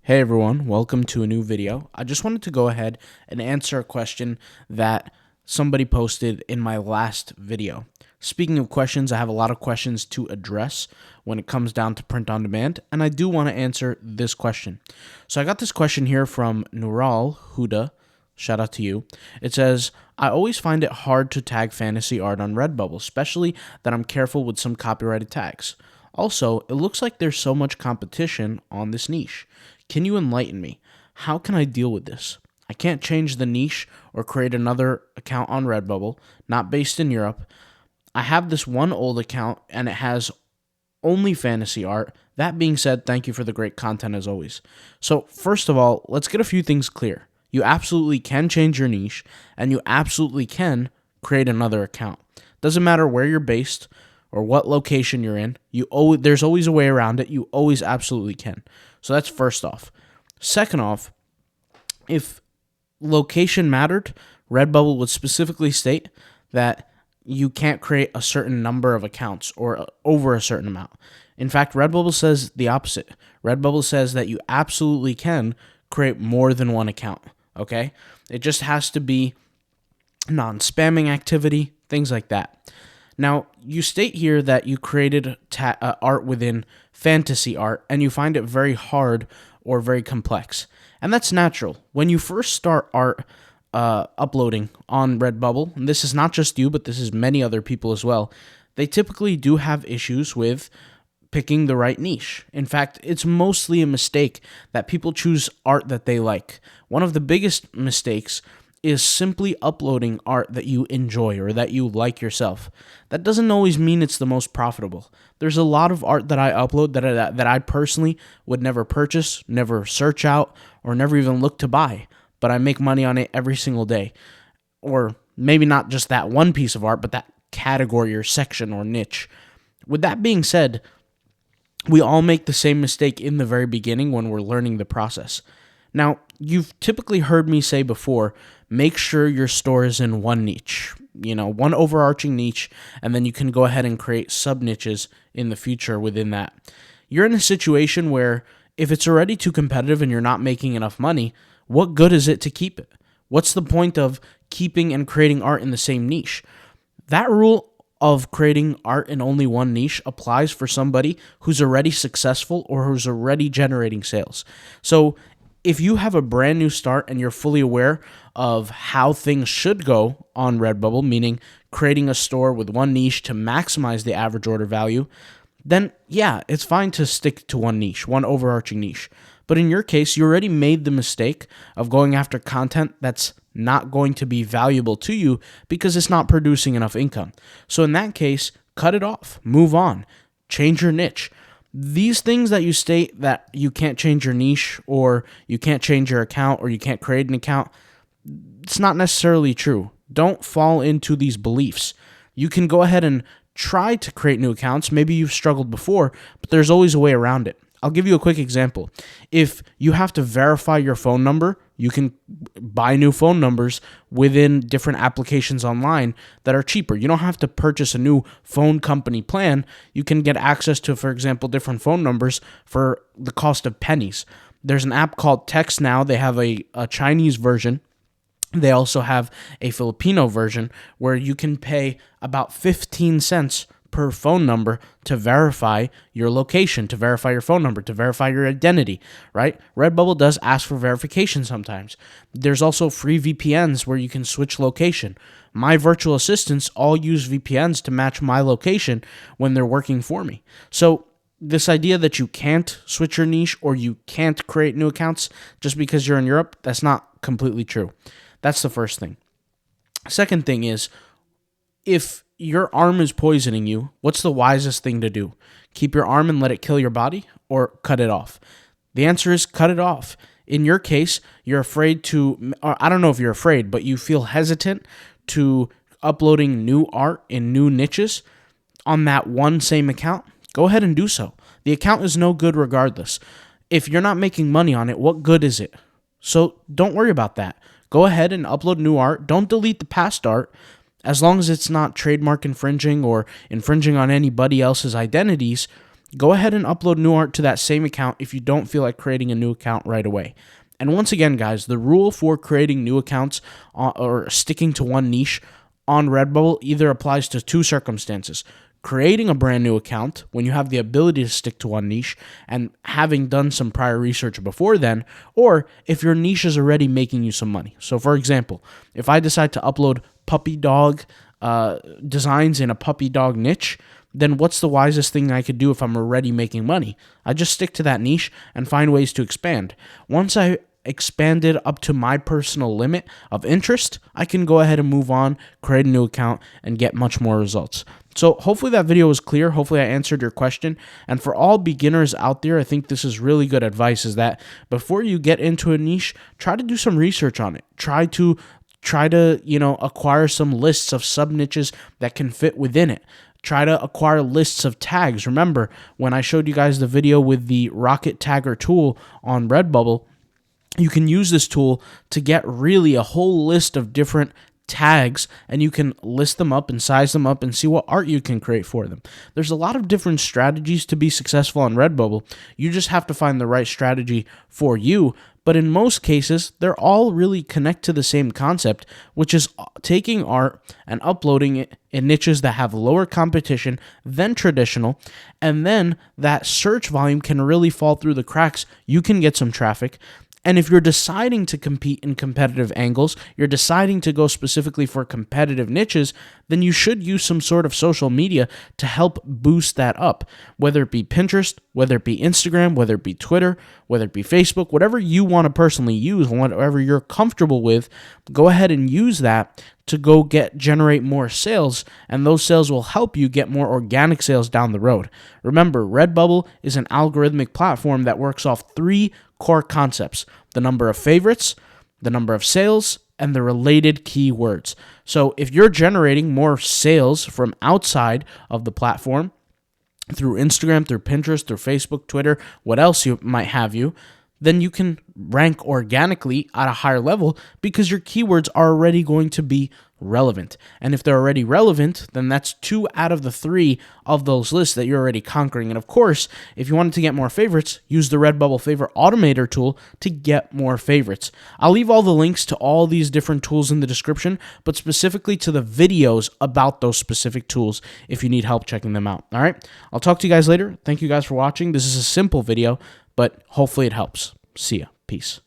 Hey everyone, welcome to a new video. I just wanted to go ahead and answer a question that somebody posted in my last video. Speaking of questions, I have a lot of questions to address when it comes down to print on demand, and I do want to answer this question. So I got this question here from Nural Huda. Shout out to you. It says, I always find it hard to tag fantasy art on Redbubble, especially that I'm careful with some copyrighted tags. Also, it looks like there's so much competition on this niche. Can you enlighten me? How can I deal with this? I can't change the niche or create another account on Redbubble, not based in Europe. I have this one old account and it has only fantasy art. That being said, thank you for the great content as always. So, first of all, let's get a few things clear. You absolutely can change your niche and you absolutely can create another account. Doesn't matter where you're based or what location you're in, there's always a way around it. You always absolutely can. So that's first off. Second off, if location mattered, Redbubble would specifically state that you can't create a certain number of accounts or over a certain amount. In fact, Redbubble says the opposite. Redbubble says that you absolutely can create more than one account, okay? It just has to be non-spamming activity, things like that. Now, you state here that you created art within fantasy art and you find it very hard or very complex. And that's natural. When you first start art uploading on Redbubble, and this is not just you, but this is many other people as well, they typically do have issues with picking the right niche. In fact, it's mostly a mistake that people choose art that they like. One of the biggest mistakes is simply uploading art that you enjoy or that you like yourself. That doesn't always mean it's the most profitable. There's a lot of art that I upload that I personally would never purchase, never search out, or never even look to buy, but I make money on it every single day. Or maybe not just that one piece of art, but that category or section or niche. With that being said, we all make the same mistake in the very beginning when we're learning the process. Now, you've typically heard me say before, make sure your store is in one niche, one overarching niche, and then you can go ahead and create sub-niches in the future within that. You're in a situation where if it's already too competitive and you're not making enough money, what good is it to keep it? What's the point of keeping and creating art in the same niche? That rule of creating art in only one niche applies for somebody who's already successful or who's already generating sales. So if you have a brand new start and you're fully aware of how things should go on Redbubble, meaning creating a store with one niche to maximize the average order value, then yeah, it's fine to stick to one niche, one overarching niche. But in your case, you already made the mistake of going after content that's not going to be valuable to you because it's not producing enough income. So in that case, cut it off, move on, change your niche. These things that you state that you can't change your niche or you can't change your account or you can't create an account, it's not necessarily true. Don't fall into these beliefs. You can go ahead and try to create new accounts. Maybe you've struggled before, but there's always a way around it. I'll give you a quick example. If you have to verify your phone number, you can buy new phone numbers within different applications online that are cheaper. You don't have to purchase a new phone company plan. You can get access to, for example, different phone numbers for the cost of pennies. There's an app called Text Now. They have a Chinese version. They also have a Filipino version where you can pay about 15 cents per phone number to verify your location, to verify your phone number, to verify your identity, right? Redbubble does ask for verification sometimes. There's also free VPNs where you can switch location. My virtual assistants all use VPNs to match my location when they're working for me. So this idea that you can't switch your niche or you can't create new accounts just because you're in Europe, that's not completely true. That's the first thing. Second thing is, if your arm is poisoning you, what's the wisest thing to do? Keep your arm and let it kill your body, or cut it off? The answer is cut it off. In your case, you're afraid to, or I don't know if you're afraid, but you feel hesitant to uploading new art in new niches on that one same account. Go ahead and do so. The account is no good regardless. If you're not making money on it, what good is it? So don't worry about that. Go ahead and upload new art. Don't delete the past art. As long as it's not trademark infringing or infringing on anybody else's identities, go ahead and upload new art to that same account if you don't feel like creating a new account right away. And once again, guys, the rule for creating new accounts or sticking to one niche on Redbubble either applies to two circumstances: creating a brand new account when you have the ability to stick to one niche and having done some prior research before then, or if your niche is already making you some money. So for example, if I decide to upload puppy dog designs in a puppy dog niche, then what's the wisest thing I could do if I'm already making money? I just stick to that niche and find ways to expand. Once I expanded up to my personal limit of interest, I can go ahead and move on, create a new account, and get much more results. So hopefully that video was clear. Hopefully I answered your question. And for all beginners out there, I think this is really good advice, is that before you get into a niche, try to do some research on it. Try to acquire some lists of sub niches that can fit within it. Try to acquire lists of tags. Remember, when I showed you guys the video with the Rocket Tagger tool on Redbubble, you can use this tool to get really a whole list of different tags, and you can list them up and size them up and see what art you can create for them. There's a lot of different strategies to be successful on Redbubble. You just have to find the right strategy for you. But in most cases, they're all really connect to the same concept, which is taking art and uploading it in niches that have lower competition than traditional, and then that search volume can really fall through the cracks. You can get some traffic. And if you're deciding to compete in competitive angles, you're deciding to go specifically for competitive niches, then you should use some sort of social media to help boost that up, whether it be Pinterest, whether it be Instagram, whether it be Twitter, whether it be Facebook, whatever you want to personally use, whatever you're comfortable with, go ahead and use that to generate more sales, and those sales will help you get more organic sales down the road. Remember, Redbubble is an algorithmic platform that works off three core concepts: the number of favorites, the number of sales, and the related keywords. So if you're generating more sales from outside of the platform, through Instagram, through Pinterest, through Facebook, Twitter, what else you might have you, then you can rank organically at a higher level because your keywords are already going to be relevant. And if they're already relevant, then that's 2 out of the 3 of those lists that you're already conquering. And of course, if you wanted to get more favorites, use the Redbubble Favor Automator tool to get more favorites. I'll leave all the links to all these different tools in the description, but specifically to the videos about those specific tools if you need help checking them out. All right, I'll talk to you guys later. Thank you guys for watching. This is a simple video, but hopefully it helps. See ya. Peace.